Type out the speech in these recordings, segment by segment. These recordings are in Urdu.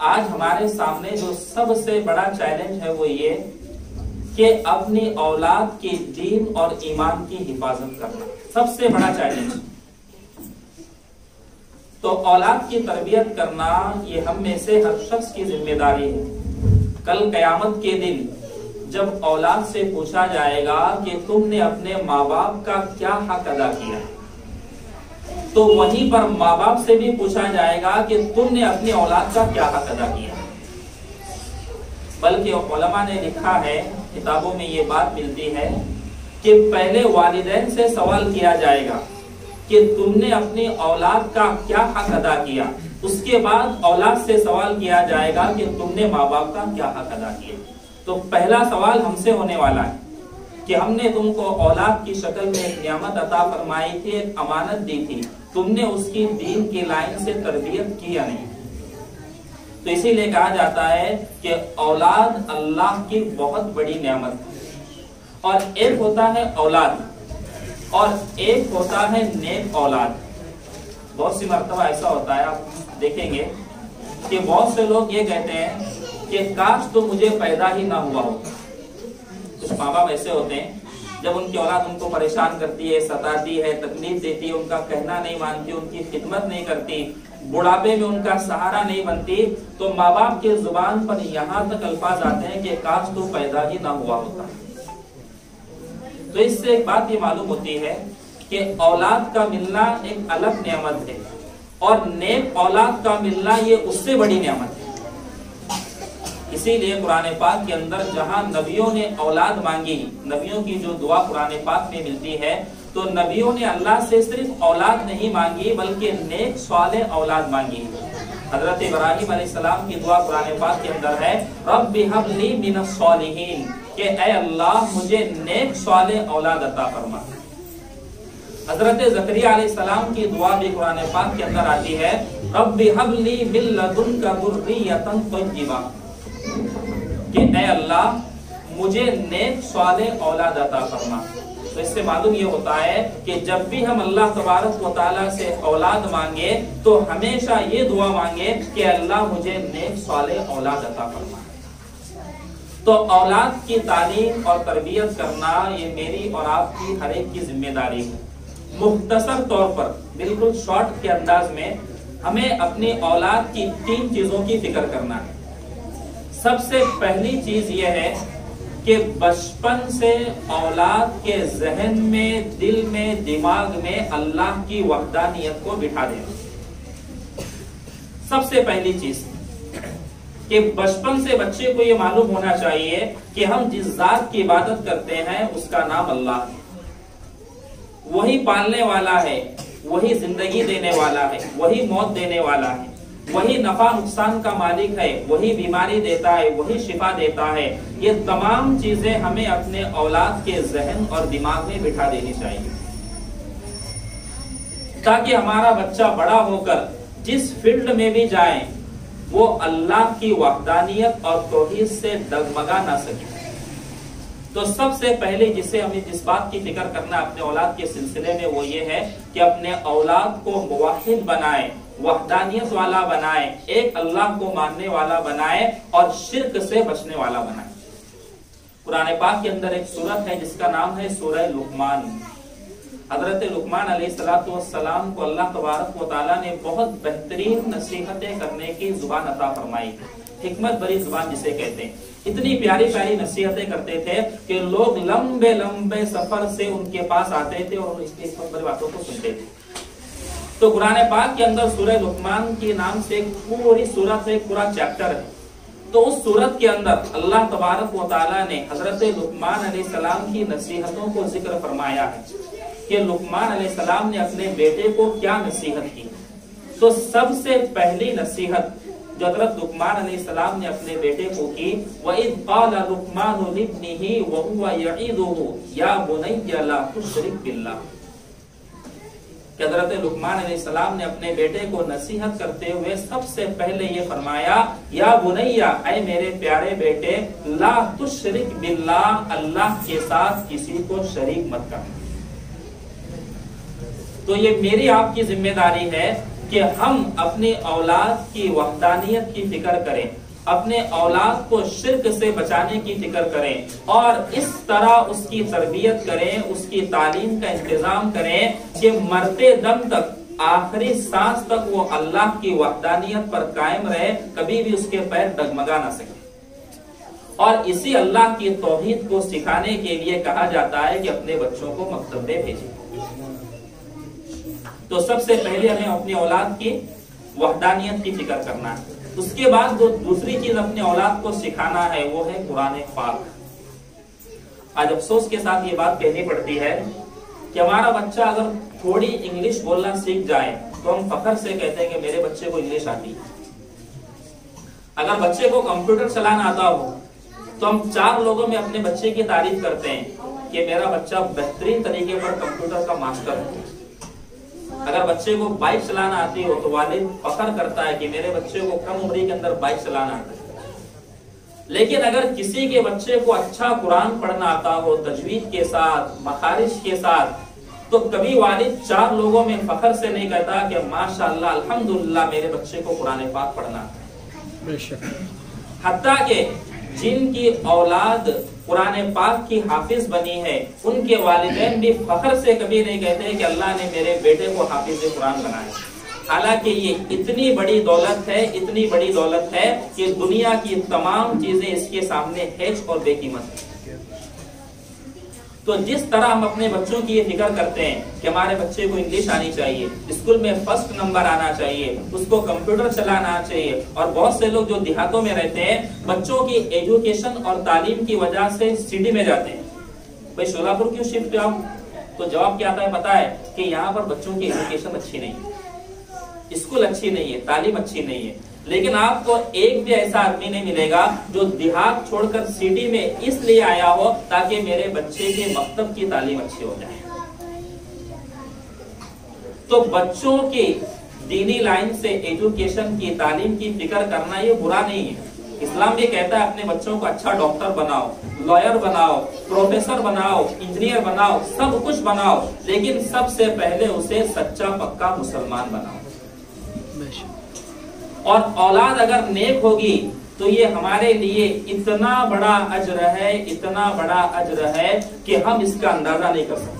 آج ہمارے سامنے جو سب سے بڑا چیلنج ہے وہ یہ کہ اپنی اولاد کی دین اور ایمان کی حفاظت کرنا سب سے بڑا چیلنج. تو اولاد کی تربیت کرنا یہ ہم میں سے ہر شخص کی ذمہ داری ہے. کل قیامت کے دن جب اولاد سے پوچھا جائے گا کہ تم نے اپنے ماں باپ کا کیا حق ادا کیا، تو وہیں پر ماں باپ سے بھی پوچھا جائے گا کہ تم نے اپنی اولاد کا کیا حق ادا کیا. بلکہ علماء نے لکھا ہے، کتابوں میں یہ بات ملتی ہے کہ پہلے والدین سے سوال کیا جائے گا کہ تم نے اپنی اولاد کا کیا حق ادا کیا، اس کے بعد اولاد سے سوال کیا جائے گا کہ تم نے ماں باپ کا کیا حق ادا کیا. تو پہلا سوال ہم سے ہونے والا ہے کہ ہم نے تم کو اولاد کی شکل میں ایک نعمت عطا فرمائی تھی، ایک امانت دی تھی، تم نے اس کی دین کی لائن سے تربیت کی یا نہیں. تو اسی لیے کہا جاتا ہے کہ اولاد اللہ کی بہت بڑی نعمت ہے. اور ایک ہوتا ہے اولاد اور ایک ہوتا ہے نیک اولاد. بہت سی مرتبہ ایسا ہوتا ہے، آپ دیکھیں گے کہ بہت سے لوگ یہ کہتے ہیں کہ کاش تو مجھے پیدا ہی نہ ہوا ہو. کچھ ماں باپ ایسے ہوتے ہیں جب ان کی اولاد ان کو پریشان کرتی ہے، ستاتی ہے، تکلیف دیتی ہے، ان کا کہنا نہیں مانتی، ان کی خدمت نہیں کرتی، بڑھاپے میں ان کا سہارا نہیں بنتی، تو ماں باپ کے زبان پر یہاں تک الفاظ آتے ہیں کہ کاش تو پیدا ہی نہ ہوا ہوتا. تو اس سے ایک بات یہ معلوم ہوتی ہے کہ اولاد کا ملنا ایک الگ نعمت ہے اور نیک اولاد کا ملنا یہ اس سے بڑی نعمت ہے. اسی لیے قرآن پاک کے اندر جہاں نبیوں نے اولاد مانگی، نبیوں کی جو دعا قرآن پاک میں ملتی ہے، تو نبیوں نے اللہ سے صرف اولاد نہیں مانگی بلکہ نیک صالح اولاد مانگی. حضرت ابراہیم علیہ السلام کی دعا قرآن پاک کے اندر ہے، رب ہب لی من الصالحین، کہ اے اللہ مجھے نیک صالح اولاد عطا فرما. حضرت زکریا علیہ السلام کی دعا بھی قرآن پاک کے اندر آتی ہے، رب ہب لی من لدنک ذریۃ طیبہ، کہ اے اللہ مجھے نیک صالح اولاد عطا فرما. تو اس سے معلوم یہ ہوتا ہے کہ جب بھی ہم اللہ تبارک و تعالیٰ سے اولاد مانگے تو ہمیشہ یہ دعا مانگے کہ اللہ مجھے نیک صالح اولاد عطا فرما. تو اولاد کی تعلیم اور تربیت کرنا یہ میری اور آپ کی ہر ایک کی ذمہ داری ہے. مختصر طور پر بالکل شارٹ کے انداز میں ہمیں اپنی اولاد کی 3 چیزوں کی فکر کرنا ہے. سب سے پہلی چیز یہ ہے کہ بچپن سے اولاد کے ذہن میں، دل میں، دماغ میں اللہ کی وحدانیت کو بٹھا دینا. سب سے پہلی چیز کہ بچپن سے بچے کو یہ معلوم ہونا چاہیے کہ ہم جس ذات کی عبادت کرتے ہیں اس کا نام اللہ ہے. وہی پالنے والا ہے، وہی زندگی دینے والا ہے، وہی موت دینے والا ہے، وہی نفع نقصان کا مالک ہے، وہی بیماری دیتا ہے، وہی شفا دیتا ہے. یہ تمام چیزیں ہمیں اپنے اولاد کے ذہن اور دماغ میں بٹھا دینی چاہیے تاکہ ہمارا بچہ بڑا ہو کر جس فیلڈ میں بھی جائے وہ اللہ کی وحدانیت اور توحید سے ڈگمگا نہ سکے. تو سب سے پہلے جسے ہمیں جس بات کی فکر کرنا اپنے اولاد کے سلسلے میں وہ یہ ہے کہ اپنے اولاد کو موحد بنائے، وحدانیت والا بنائے، ایک اللہ کو ماننے والا بنائے اور شرک سے بچنے والا بنائے. قرآن پاک کے اندر ایک سورت ہے جس کا نام ہے سورہ لقمان. حضرت لقمان علیہ السلام کو اللہ تبارک و تعالیٰ نے بہت بہترین نصیحتیں کرنے کی زبان عطا فرمائی. حکمت بری زبان جسے کہتے ہیں. اتنی پیاری پیاری نصیحتیں کرتے تھے کہ لوگ لمبے لمبے سفر سے ان کے پاس آتے تھے اور اس کی بڑی باتوں کو سنتے تھے. تو قرآن پاک کے اندر سورہ لقمان کے نام سے پوری سورت ایک پورا چیپٹر ہے. تو اس سورت کے اندر اللہ تبارک و تعالیٰ نے حضرت لقمان علیہ السلام کی نصیحتوں کو ذکر فرمایا ہے کہ لقمان علیہ السلام نے اپنے بیٹے کو کیا نصیحت کی. تو سب سے پہلی نصیحت جو حضرت لقمان علیہ السلام نے اپنے بیٹے کو کی، وَإِذْ قَالَ لُقْمَانُ لِابْنِهِ وَهُوَ يَعِظُهُ يَا بُنَيَّ لَا تُشْرِكْ بِاللَّهِ، کہ حضرت لقمان علیہ السلام نے اپنے بیٹے کو نصیحت کرتے ہوئے سب سے پہلے یہ فرمایا، یا بنیا، اے میرے پیارے بیٹے، لا تشرک باللہ، اللہ کے ساتھ کسی کو شریک مت کرنا. تو یہ میری آپ کی ذمہ داری ہے کہ ہم اپنی اولاد کی وحدانیت کی فکر کریں، اپنے اولاد کو شرک سے بچانے کی فکر کریں اور اس طرح اس کی تربیت کریں، اس کی تعلیم کا انتظام کریں کہ مرتے دم تک، آخری سانس تک وہ اللہ کی وحدانیت پر قائم رہے، کبھی بھی اس کے پیر ڈگمگا نہ سکے۔ اور اسی اللہ کی توحید کو سکھانے کے لیے کہا جاتا ہے کہ اپنے بچوں کو مکتب میں بھیجیں۔ تو سب سے پہلے ہمیں اپنی اولاد کی وحدانیت کی فکر کرنا ہے۔ اس کے بعد جو دوسری چیز اپنے اولاد کو سکھانا ہے وہ ہے قرآن پاک۔ آج افسوس کے ساتھ یہ بات کہنی پڑتی ہے کہ ہمارا بچہ اگر تھوڑی انگلش بولنا سیکھ جائے تو ہم فخر سے کہتے ہیں کہ میرے بچے کو انگلش آتی ہے۔ اگر بچے کو کمپیوٹر چلانا آتا ہو تو ہم 4 لوگوں میں اپنے بچے کی تعریف کرتے ہیں کہ میرا بچہ بہترین طریقے پر کمپیوٹر کا ماسٹر ہے۔ اگر بچے کو بائک چلانا آتی ہو تو والد فخر کرتا ہے کہ میرے بچے کو کم عمری کے اندر بائک چلانا آتا ہے۔ لیکن اگر کسی کے بچے کو اچھا قرآن پڑھنا آتا ہو تجوید کے ساتھ، مخارج کے ساتھ، تو کبھی والد 4 لوگوں میں فخر سے نہیں کہتا کہ ماشاءاللہ الحمدللہ میرے بچے کو قرآن پاک پڑھنا آتا ہے۔ حتیٰ کہ جن کی اولاد قرآن پاک کی حافظ بنی ہے ان کے والدین بھی فخر سے کبھی نہیں کہتے کہ اللہ نے میرے بیٹے کو حافظ قرآن بنایا، حالانکہ یہ اتنی بڑی دولت ہے، اتنی بڑی دولت ہے کہ دنیا کی تمام چیزیں اس کے سامنے ہیچ اور بے قیمت ہے۔ تو جس طرح ہم اپنے بچوں کی یہ فکر کرتے ہیں کہ ہمارے بچے کو انگلش آنی چاہیے، اسکول میں فرسٹ نمبر آنا چاہیے، اس کو کمپیوٹر چلانا چاہیے، اور بہت سے لوگ جو دیہاتوں میں رہتے ہیں بچوں کی ایجوکیشن اور تعلیم کی وجہ سے سٹی میں جاتے ہیں۔ بھائی شولاپور کیوں شفٹ ہوا؟ تو جواب کیا آتا ہے پتا ہے کہ یہاں پر بچوں کی ایجوکیشن اچھی نہیں ہے، اسکول اچھی نہیں ہے، تعلیم اچھی نہیں ہے۔ لیکن آپ کو ایک بھی ایسا آدمی نہیں ملے گا جو دیہات چھوڑ کر سٹی میں اس لیے آیا ہو تاکہ میرے بچے کے مکتب کی تعلیم اچھی ہو جائے۔ تو بچوں کی دینی لائن سے ایجوکیشن کی تعلیم کی فکر کرنا یہ برا نہیں ہے۔ اسلام بھی کہتا ہے اپنے بچوں کو اچھا ڈاکٹر بناؤ، لائر بناؤ، پروفیسر بناؤ، انجینئر بناؤ، سب کچھ بناؤ، لیکن سب سے پہلے اسے سچا پکا مسلمان بناؤ۔ اور اولاد اگر نیک ہوگی تو یہ ہمارے لیے اتنا بڑا اجر ہے، اتنا بڑا اجر ہے کہ ہم اس کا اندازہ نہیں کر سکتے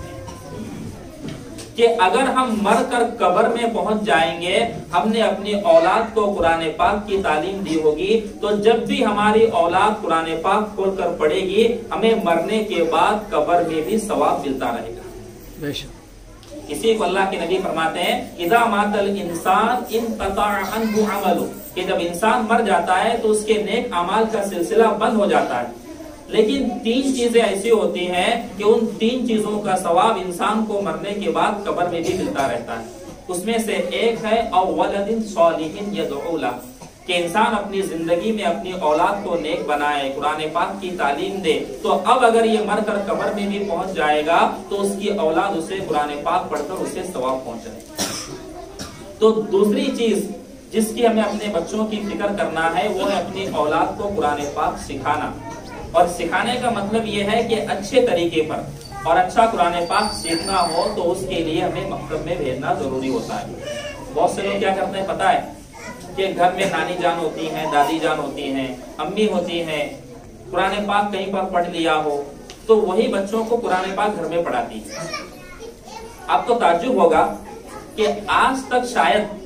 کہ اگر ہم مر کر قبر میں پہنچ جائیں گے، ہم نے اپنی اولاد کو قرآن پاک کی تعلیم دی ہوگی، تو جب بھی ہماری اولاد قرآن پاک کھول کر پڑھے گی ہمیں مرنے کے بعد قبر میں بھی ثواب ملتا رہے گا۔ اسی کو اللہ کے نبی فرماتے ہیں اذا مات الانسان انقطع عنہ عملہ، کہ جب انسان مر جاتا ہے تو اس کے نیک اعمال کا سلسلہ بند ہو جاتا ہے، لیکن 3 چیزیں ایسی ہوتی ہیں کہ ان 3 چیزوں کا ثواب انسان کو مرنے کے بعد قبر میں بھی ملتا رہتا ہے۔ اس میں سے ایک ہے او ولد صالح یدعو لہ، کہ انسان اپنی زندگی میں اپنی اولاد کو نیک بنائے، قرآن پاک کی تعلیم دے، تو اب اگر یہ مر کر قبر میں بھی پہنچ جائے گا تو اس کی اولاد اسے قرآن پاک پڑھ کر اسے ثواب پہنچائے۔ تو دوسری چیز جس کی ہمیں اپنے بچوں کی فکر کرنا ہے وہ ہے اپنی اولاد کو قرآن پاک سکھانا، اور سکھانے کا مطلب یہ ہے کہ اچھے طریقے پر، اور اچھا قرآن پاک سیکھنا ہو تو اس کے لیے ہمیں مکتب میں بھیجنا ضروری ہوتا ہے۔ بہت سے لوگ کیا کرتے ہیں پتا ہے کہ گھر میں نانی جان ہوتی ہیں، دادی جان ہوتی ہیں، امی ہوتی ہیں، قرآن پاک کہیں پر پڑھ لیا ہو تو وہی بچوں کو قرآن پاک گھر میں پڑھاتی ہے۔ آپ کو تعجب ہوگا کہ آج تک شاید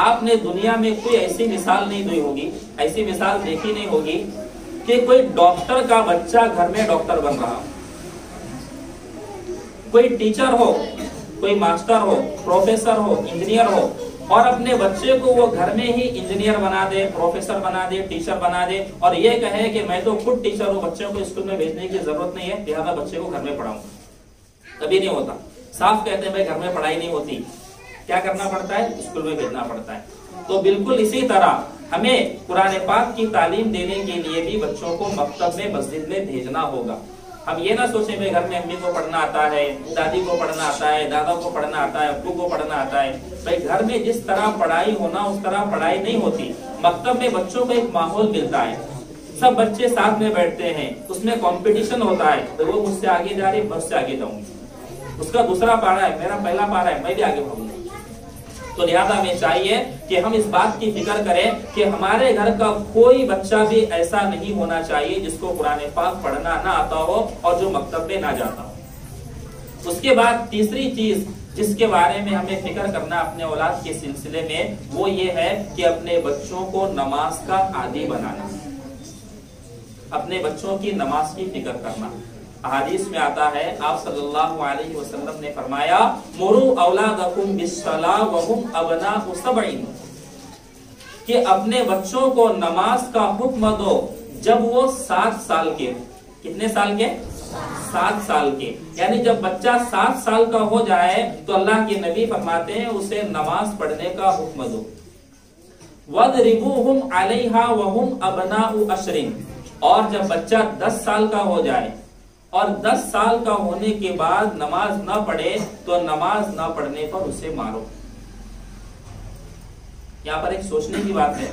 آپ نے دنیا میں کوئی ایسی مثال نہیں دی ہوگی، ایسی مثال دیکھی نہیں ہوگی کہ کوئی ڈاکٹر کا بچہ گھر میں ڈاکٹر بن رہا، کوئی ٹیچر ہو، کوئی ماسٹر ہو، پروفیسر ہو، انجینئر ہو، اور اپنے بچے کو وہ گھر میں ہی انجینئر بنا دے، پروفیسر بنا دے، ٹیچر بنا دے، اور یہ کہے کہ میں تو خود ٹیچر ہوں، بچوں کو اسکول میں بھیجنے کی ضرورت نہیں ہے، لہذا بچے کو گھر میں پڑھاؤں گا۔ کبھی نہیں ہوتا، صاف کہتے ہیں بھائی گھر میں پڑھائی نہیں ہوتی، کیا کرنا پڑتا ہے؟ اسکول میں بھیجنا پڑتا ہے۔ تو بالکل اسی طرح ہمیں قرآن پاک کی تعلیم دینے کے لیے بھی بچوں کو مکتب میں، مسجد میں بھیجنا ہوگا۔ ہم یہ نہ سوچیں بھائی گھر میں امی کو پڑھنا آتا ہے، دادی کو پڑھنا آتا ہے، دادا کو پڑھنا آتا ہے، ابو کو پڑھنا آتا ہے۔ بھائی گھر میں جس طرح پڑھائی ہونا اس طرح پڑھائی نہیں ہوتی، مکتب میں بچوں کو ایک ماحول ملتا ہے، سب بچے ساتھ میں بیٹھتے ہیں، اس میں کمپٹیشن ہوتا ہے، تو وہ مجھ سے آگے جا رہی، میں اس سے آگے جاؤں گی، اس کا دوسرا پارا ہے، میرا پہلا پارا ہے، میں بھی آگے بڑھوں گا۔ تو لہذا ہمیں چاہیے کہ ہم اس بات کی فکر کریں کہ ہمارے گھر کا کوئی بچہ بھی ایسا نہیں ہونا چاہیے جس کو قرآن پاک پڑھنا نہ آتا ہو اور جو مکتب میں نہ جاتا ہو۔ اس کے بعد تیسری چیز جس کے بارے میں ہمیں فکر کرنا اپنے اولاد کے سلسلے میں وہ یہ ہے کہ اپنے بچوں کو نماز کا عادی بنانا، اپنے بچوں کی نماز کی فکر کرنا۔ احادیث میں آتا ہے آپ صلی اللہ علیہ وسلم نے فرمایا مروا اولادکم بالصلاۃ وهم ابناء 7، کہ اپنے بچوں کو نماز کا حکم دو جب وہ 7 سال کے۔ کتنے سال کے؟ 7 سال کے، یعنی جب بچہ 7 سال کا ہو جائے تو اللہ کے نبی فرماتے ہیں اسے نماز پڑھنے کا حکم دو۔ وَاضْرِبُوهُمْ عَلَيْهَا وَهُمْ أَبْنَاءُ 10، اور جب بچہ 10 سال کا ہو جائے اور 10 سال کا ہونے کے بعد نماز نہ پڑھے تو نماز نہ پڑھنے پر اسے مارو۔ یہاں پر ایک سوچنے کی بات ہے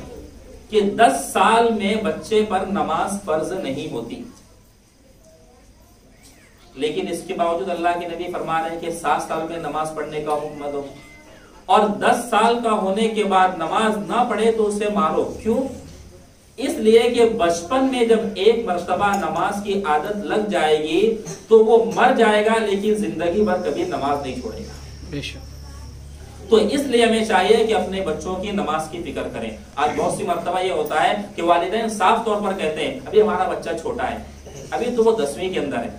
کہ 10 سال میں بچے پر نماز فرض نہیں ہوتی، لیکن اس کے باوجود اللہ کے نبی فرما رہے ہیں کہ 7 سال میں نماز پڑھنے کا حکم دو، اور 10 سال کا ہونے کے بعد نماز نہ پڑھے تو اسے مارو۔ کیوں؟ اس لیے کہ بچپن میں جب ایک مرتبہ نماز کی عادت لگ جائے گی تو وہ مر جائے گا لیکن زندگی بھر کبھی نماز نہیں چھوڑے گا۔ بے شک۔ تو اس لیے ہمیں چاہیے کہ اپنے بچوں کی نماز کی فکر کریں۔ آج بہت سی مرتبہ یہ ہوتا ہے کہ والدین صاف طور پر کہتے ہیں ابھی ہمارا بچہ چھوٹا ہے، ابھی تو وہ 10ویں کے اندر ہے،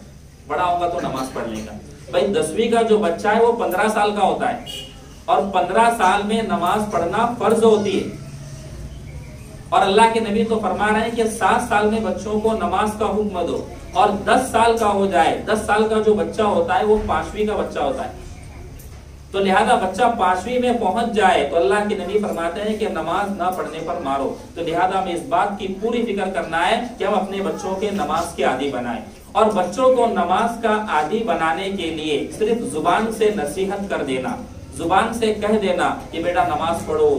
بڑا ہوگا تو نماز پڑھ لے گا۔ بھائی 10ویں کا جو بچہ ہے وہ 15 سال کا ہوتا ہے، اور 15 سال میں نماز پڑھنا فرض ہوتی ہے، اور اللہ کے نبی تو فرما رہے ہیں کہ 7 سال میں بچوں کو نماز کا حکم دو، اور 10 سال کا ہو جائے، 10 سال کا جو بچہ ہوتا ہے وہ 5ویں کا بچہ ہوتا ہے، تو لہذا بچہ 5ویں میں پہنچ جائے تو اللہ کے نبی فرماتے ہیں کہ نماز نہ پڑھنے پر مارو۔ تو لہذا ہمیں اس بات کی پوری فکر کرنا ہے کہ ہم اپنے بچوں کے نماز کے عادی بنائیں، اور بچوں کو نماز کا عادی بنانے کے لیے صرف زبان سے نصیحت کر دینا، زبان سے کہہ دینا کہ بیٹا نماز پڑھو،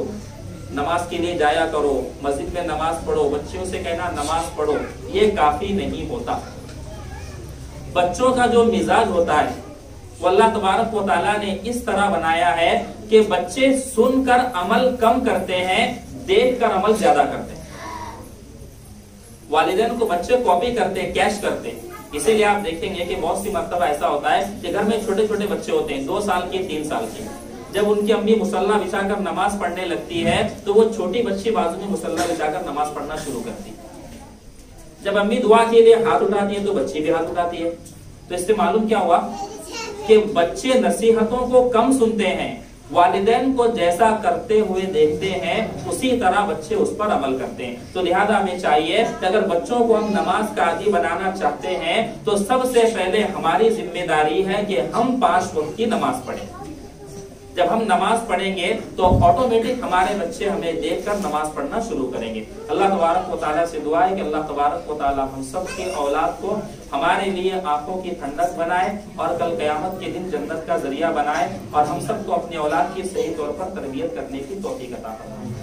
نماز کے لیے جایا کرو، مسجد میں نماز پڑھو، بچوں سے کہنا نماز پڑھو، یہ کافی نہیں ہوتا۔ بچوں کا جو مزاج ہوتا ہے وہ اللہ تبارک و تعالیٰ نے اس طرح بنایا ہے کہ بچے سن کر عمل کم کرتے ہیں، دیکھ کر عمل زیادہ کرتے ہیں۔ والدین کو بچے کاپی کرتے ہیں، کیچ کرتے ہیں، اسی لیے آپ دیکھیں گے کہ بہت سی مرتبہ ایسا ہوتا ہے کہ گھر میں چھوٹے چھوٹے بچے ہوتے ہیں، 2 سال کے، 3 سال کے، جب ان کی امی مصلی بچھا کر نماز پڑھنے لگتی ہے تو وہ چھوٹی بچی بازو میں مصلی بچھا کر نماز پڑھنا شروع کرتی ہے۔ جب امی دعا کے لیے ہاتھ اٹھاتی ہے تو بچی بھی ہاتھ اٹھاتی ہے۔ تو اس سے معلوم کیا ہوا کہ بچے نصیحتوں کو کم سنتے ہیں، والدین کو جیسا کرتے ہوئے دیکھتے ہیں اسی طرح بچے اس پر عمل کرتے ہیں۔ تو لہذا ہمیں چاہیے کہ اگر بچوں کو ہم نماز کا عادی بنانا چاہتے ہیں تو سب سے پہلے ہماری ذمہ داری ہے کہ ہم 5 وقت کی نماز پڑھیں۔ جب ہم نماز پڑھیں گے تو آٹومیٹک ہمارے بچے ہمیں دیکھ کر نماز پڑھنا شروع کریں گے۔ اللہ تبارک و تعالیٰ سے دعا ہے کہ اللہ تبارک و تعالیٰ ہم سب کی اولاد کو ہمارے لیے آنکھوں کی ٹھنڈک بنائے اور کل قیامت کے دن جنت کا ذریعہ بنائے، اور ہم سب کو اپنی اولاد کی صحیح طور پر تربیت کرنے کی توفیق عطا فرمائے۔